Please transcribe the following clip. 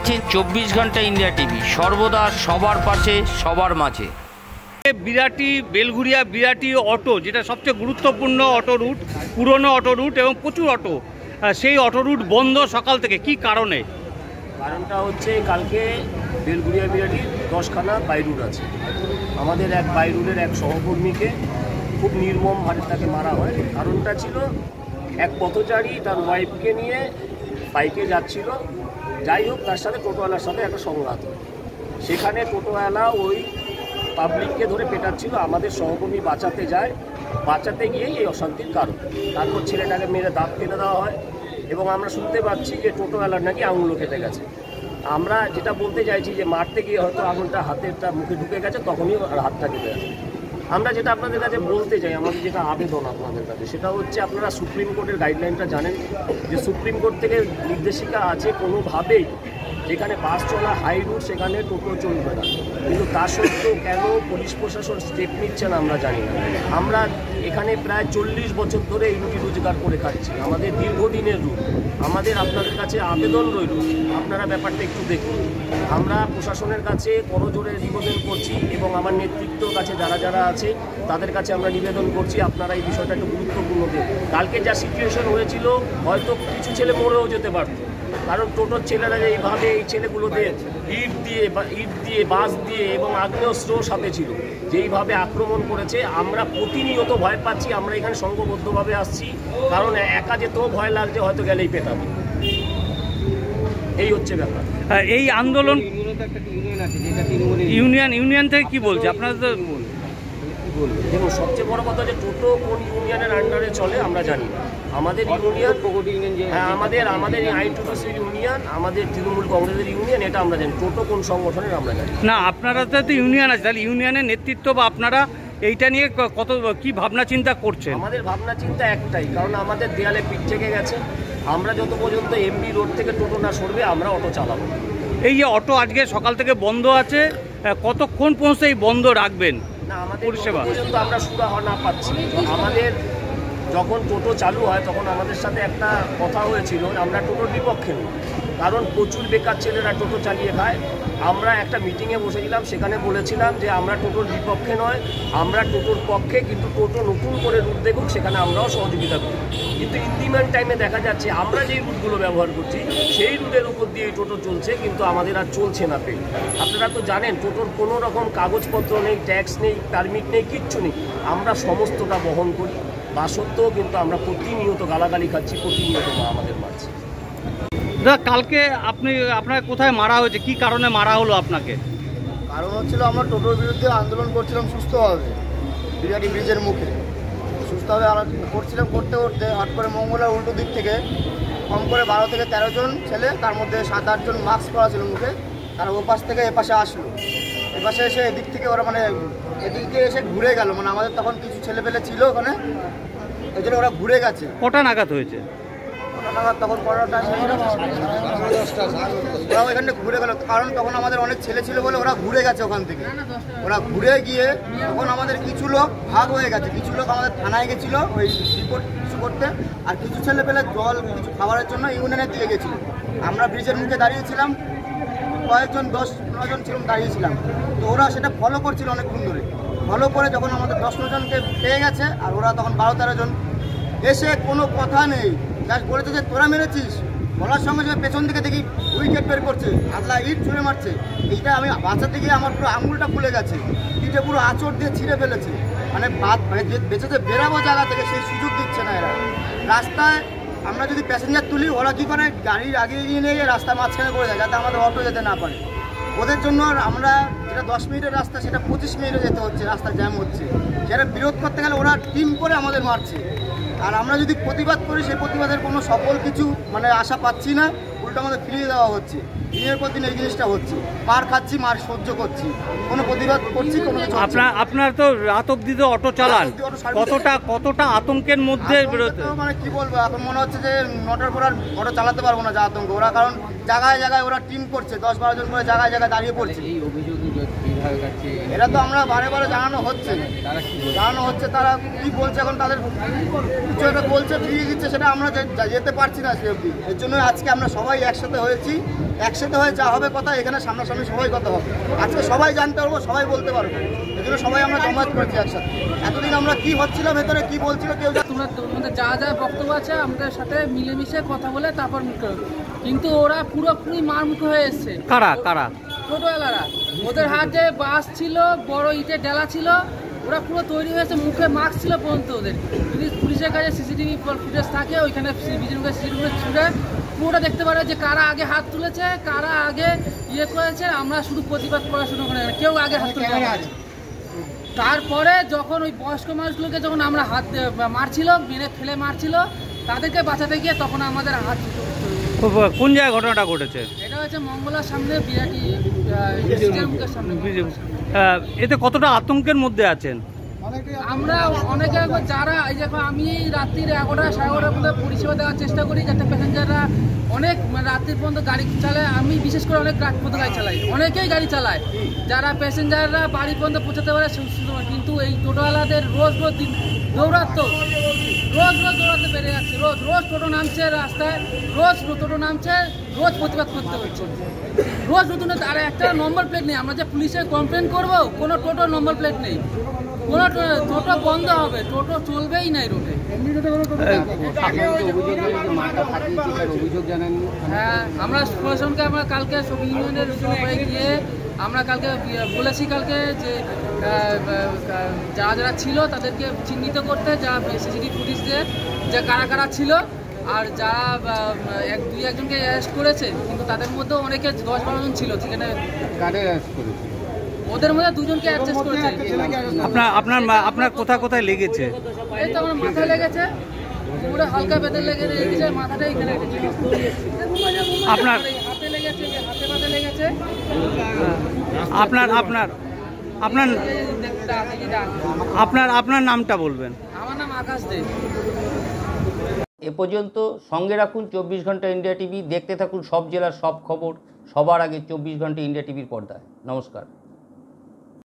দেখছেন 24 ঘন্টা India TV, সর্বদা সবার পাশে সবার মাঝে। বিরাটি বেলঘুরিয়া বিরাটি অটো, যেটা সবচেয়ে গুরুত্বপূর্ণ অটো রুট, পুরনো অটো রুট এবং প্রচুর অটো, সেই অটো রুট বন্ধ সকাল থেকে। কি কারণে? কারণটা হচ্ছে কালকে বেলঘুরিয়া বিরাটির 10খানা বাই রুট আছে। আমাদের এক বাই রুটের এক সহকর্মীকে খুব নির্মমভাবে তাকে মারা হয়। কারণটা ছিল এক পথচারী তার ওয়াইফকে নিয়ে বাইকে যাচ্ছিল, যাই হোক তার সাথে টোটোওয়ালার সাথে একটা সংঘাত হয়। সেখানে টোটোওয়ালা ওই পাবলিককে ধরে পেটাচ্ছিল, আমাদের সহকর্মী বাঁচাতে যায়, বাঁচাতে গিয়েই এই অশান্তির কারণ। তারপর ছেলেটাকে মেরে দাঁত কেটে দেওয়া হয় এবং আমরা শুনতে পাচ্ছি যে টোটোওয়ালার নাকি আঙুলও কেটে গেছে। আমরা যেটা বলতে চাইছি যে মারতে গিয়ে হয়তো আঙুলটা হাতেরটা মুখে ঢুকে গেছে, তখনই হাতটা কেটে গেছে। আমরা যেটা আপনাদের কাছে বলতে চাই, আমাদের যেটা আবেদন আপনাদের কাছে, সেটা হচ্ছে আপনারা সুপ্রিম কোর্টের গাইডলাইনটা জানেন যে সুপ্রিম কোর্ট থেকে নির্দেশিকা আছে কোনোভাবেই যেখানে বাস চলা হাই রুট সেখানে টোটো চলবে না। কিন্তু তা সত্ত্বেও কেন পুলিশ প্রশাসন স্টেপ নিচ্ছে না আমরা জানি না। আমরা এখানে প্রায় 40 বছর ধরে এই রুটি রোজগার করে খাচ্ছি, আমাদের দীর্ঘদিনের রুট। আমাদের আপনাদের কাছে আবেদন রইল, আপনারা ব্যাপারটা একটু দেখুন। আমরা প্রশাসনের কাছে করজোড়ে নিবেদন করছি এবং আমার নেতৃত্বর কাছে যারা যারা আছে তাদের কাছে আমরা নিবেদন করছি, আপনারা এই বিষয়টা একটু গুরুত্বপূর্ণ দেন। কালকে যা সিচুয়েশন হয়েছিল হয়তো কিছু ছেলে মরেও যেতে পারত, কারণ টোটোর ছেলেরা এইভাবে এই ছেলেগুলোতে ইট দিয়ে বাস দিয়ে এবং আগ্নেয়াস্ত্রও সাথে ছিল, যেইভাবে আক্রমণ করেছে আমরা প্রতিনিয়ত ভয় পাচ্ছি। আমরা এখানে সংঘবদ্ধভাবে আসছি, কারণ একা যেতেও ভয় লাগছে, হয়তো গেলেই পেটাবে। এই হচ্ছে ব্যাপার। এই আন্দোলন ইউনিয়ন থেকে কি বলছে আপনাদের? দেখুন, সবচেয়ে বড় কথা যে টোটো কোন ইউনিয়নের আন্ডারে চলে আমরা জানি না। আমাদের ইউনিয়ন, হ্যাঁ আমাদের আইনটিউসির ইউনিয়ন, আমাদের তৃণমূল কংগ্রেসের ইউনিয়ন, এটা আমরা জানি। টোটো কোন সংগঠনের আমরা জানি না। আপনারা তো ইউনিয়ন আছে, তাহলে ইউনিয়নের নেতৃত্ব বা আপনারা এইটা নিয়ে কত কি ভাবনা চিন্তা করছেন? আমাদের ভাবনা চিন্তা একটাই, কারণ আমাদের দেয়ালে পিঠ থেকে গেছে। আমরা যত পর্যন্ত এমবি রোড থেকে টোটো না সরবে আমরা অটো চালাবো। এই যে অটো আজকে সকাল থেকে বন্ধ আছে, কতক্ষণ পৌঁছে এই বন্ধ রাখবেন? না, আমাদের পরিষেবা পর্যন্ত আমরা সুরাহা না পাচ্ছি। আমাদের যখন টোটো চালু হয় তখন আমাদের সাথে একটা কথা হয়েছিল, আমরা টোটোর বিপক্ষে নই, কারণ প্রচুর বেকার ছেলেরা টোটো চালিয়ে খায়। আমরা একটা মিটিংয়ে বসেছিলাম, সেখানে বলেছিলাম যে আমরা টোটোর বিপক্ষে নয়, আমরা টোটোর পক্ষে, কিন্তু টোটো নতুন করে রুট দেখুক, সেখানে আমরাও সহযোগিতা করি। কিন্তু ইন্ডিমেন টাইমে দেখা যাচ্ছে আমরা যেই রুটগুলো ব্যবহার করছি সেই রুটের উপর দিয়ে টোটো চলছে, কিন্তু আমাদের আর চলছে না পেয়ে। আপনারা তো জানেন টোটোর কোনো রকম কাগজপত্র নেই, ট্যাক্স নেই, পারমিট নেই, কিচ্ছু নেই। আমরা সমস্তটা বহন করি, তা সত্ত্বেও কিন্তু আমরা প্রতিনিয়ত গালাগালি খাচ্ছি, প্রতিনিয়ত আমাদের মারছি। দাদা, কালকে আপনার কোথায় মারা হয়েছে? কি কারণে মারা হলো আপনাকে? কারণ হচ্ছিল আমরা টোটোর বিরুদ্ধে আন্দোলন করছিলাম সুস্থভাবে, বিরাটি ব্রিজের মুখে সুস্থভাবে করছিলাম। করতে করতে হট করে মঙ্গলার উল্টো দিক থেকে কম করে 12 থেকে 13 জন ছেলে, তার মধ্যে 7-8 জন মাস্ক পরা ছিল মুখে, তারা ওপাশ থেকে এপাশে আসলো। এপাশে এসে এদিক থেকে ওরা এদিক দিয়ে এসে ঘুরে গেল, আমাদের তখন কিছু ছেলেপেলে ছিল ওখানে, এই জন্য ওরা ঘুরে গেছে। কটা নাগাদ হয়েছে? তখন 12টা ওরা ওইখানে ঘুরে গেল, কারণ তখন আমাদের অনেক ছেলে ছিল বলে ওরা ঘুরে গেছে ওখান থেকে। ওরা ঘুরে গিয়ে তখন আমাদের কিছু লোক ভাগ হয়ে গেছে, কিছু লোক আমাদের থানায় গেছিল ওই রিপোর্ট কিছু করতে, আর কিছু ছেলে পেলে জল কিছু খাবারের জন্য ইউনিয়নে দিয়ে গেছিল। আমরা ব্রিজের মুখে দাঁড়িয়েছিলাম, কয়েকজন 10-15 জন ছিলাম দাঁড়িয়েছিলাম, তো ওরা সেটা ফলো করছিল অনেকক্ষণ ধরে। ফলো করে যখন আমাদের 10-9 জনকে পেয়ে গেছে, আর ওরা তখন 12-13 জন এসে কোনো কথা নেই, জাস্ট বলেছে যে তোরা মেরেছিস। বলার সঙ্গে সঙ্গে পেছন দিকে দেখি উইকেট বের করছে, আগলা ইট ছুঁড়ে মারছে। এইটা আমি বাঁচাতে গিয়ে আমার পুরো আঙুলটা ফুলে গেছে, পিঠে পুরো আঁচড় দিয়ে ছিঁড়ে ফেলেছে। বেঁচে যে বেরাবো জায়গা থেকে সেই সুযোগ দিচ্ছে না এরা। রাস্তায় আমরা যদি প্যাসেঞ্জার তুলি, ওরা কী করে গাড়ির আগে এগিয়ে নিয়ে গিয়ে রাস্তা মাঝখানে করে দেয়, যাতে আমাদের অটো যেতে না পারে। ওদের জন্য আমরা যেটা 10 মিনিটের রাস্তা সেটা 25 মিনিটে যেতে হচ্ছে, রাস্তা জ্যাম হচ্ছে। সেটা বিরোধ করতে গেলে ওরা টিম করে আমাদের মারছে। আর আমরা যদি প্রতিবাদ করি, সেই প্রতিবাদের কোনো সফল কিছু আশা পাচ্ছি না, উল্টো আমাদের ফিরিয়ে দেওয়া হচ্ছে। দিনের পর দিন এই জিনিসটা হচ্ছে, মার খাচ্ছি, মার সহ্য করছি, কোনো প্রতিবাদ করছি কোনো কিছু। আপনার তো রাত অবধি তো অটো চালান, কতটা আতঙ্কের মধ্যে? কি বলবো, এখন মনে হচ্ছে যে 9টার পর আর অটো চালাতে পারবো না, যা আতঙ্ক ওরা। কারণ জায়গায় জায়গায় ওরা টিম করছে, 10-12 জন করে জায়গায় জায়গায় দাঁড়িয়ে পড়ছে। এরা তো আমরা বারে বারে জানানো হচ্ছে, তারা কি বলছে, এখন তাদের কিছু একটা বলছে, ফিরিয়ে দিচ্ছে, সেটা আমরা যেতে পারছি না সে অবধি। এর জন্য আজকে আমরা সবাই একসাথে হয়েছি, একসাথে হয়ে যা হবে কথা, এখানে সামনাসামনি সবাই কথা হবে। আজকে সবাই জানতে পারবো, সবাই বলতে পারবো, এগুলো সবাই আমরা জমায়েত করেছি একসাথে। এতদিন আমরা কি হচ্ছিল ভেতরে, কি বলছিল কেউ তোমরা যা যা বক্তব্য আছে আমাদের সাথে মিলেমিশে কথা বলে তারপর মুখে, কিন্তু ওরা পুরোপুরি মারমুখো হয়ে এসছে। কারা কারা? টোটোওয়ালারা, ওদের হাতে বাস ছিল, বড় ইটের ডেলা ছিল, ওরা পুরো তৈরি হয়েছে, মুখে মাস্ক ছিল পর্যন্ত ওদের। যদি পুলিশের কাছে সিসিটিভি ফুটেজ থাকে, ওইখানে সিসিটিভি ছুটে পুরোটা দেখতে পারে যে কারা আগে হাত তুলেছে, কারা আগে ইয়ে করেছে। আমরা শুধু প্রতিবাদ করা শুরু করে, কেউ আগে হাত তুলে। তারপরে যখন ওই বয়স্ক মানুষগুলোকে যখন আমরা হাত মারছিল, মেরে ফেলে মারছিল, তাদেরকে বাঁচাতে গিয়ে তখন আমাদের হাত। কোন জায়গায় ঘটনাটা ঘটেছে? এটা হচ্ছে মঙ্গলার সামনে, বিরাটি মুখের সামনে। এতে কতটা আতঙ্কের মধ্যে আছেন? আমরা অনেকে যারা এই যে আমি রাত্রির 11টা 11:30 পর্যন্ত পরিষেবা দেওয়ার চেষ্টা করি, যাতে প্যাসেঞ্জাররা অনেক রাত্রির পর্যন্ত গাড়ি চালায়। আমি বিশেষ করে অনেক রাত পর্যন্ত গাড়ি চালাই, অনেকেই গাড়ি চালায়, যারা প্যাসেঞ্জাররা বাড়ি পর্যন্ত পৌঁছাতে পারে। কিন্তু এই টোটোওয়ালাদের রোজ দৌড়াতো, রোজ দৌড়াতে বেড়ে যাচ্ছে। রোজ টোটো নামছে রাস্তায়, রোজ টোটো নামছে, রোজ প্রতিবাদ করতে হচ্ছে, রোজ নতুন। আর একটা নম্বর প্লেট নেই। আমরা যে পুলিশে কমপ্লেন করব, কোনো টোটো নম্বর প্লেট নেই, কোনো টোটো বন্ধ হবে, টোটো চলবেই নাই রোডে। হ্যাঁ, আমরা প্রশাসনকে আমরা কালকে সব ইউনিয়নের সবাই গিয়ে আমরা কালকে বলেছি কালকে যে যারা ছিল তাদেরকে চিহ্নিত করতে, যা সিসিটিভি ফুটেজ দিয়ে যে কারা কারা ছিল, আর যারা একজনকে অ্যারেস্ট করেছে, কিন্তু তাদের মধ্যে অনেকে 10-12 জন ছিল সেখানে। ওদের মধ্যে 2 জনকে অ্যারেস্ট করেছে। আপনার কোথায় লেগেছে? এই তো আমার মাথায় লেগেছে, পুরো হালকা বেঁধে লেগেছে, মাথাটা এখানে আপনার হাতে লেগেছে, হাতে মাথা লেগেছে। আপনার নামটা বলবেন? আমার নাম আকাশ দে। এ পর্যন্ত সঙ্গে রাখুন 24 ঘন্টা ইন্ডিয়া টিভি। দেখতে থাকুন সব জেলার সব খবর সবার আগে 24 ঘন্টা ইন্ডিয়া টিভির পর্দায়। নমস্কার।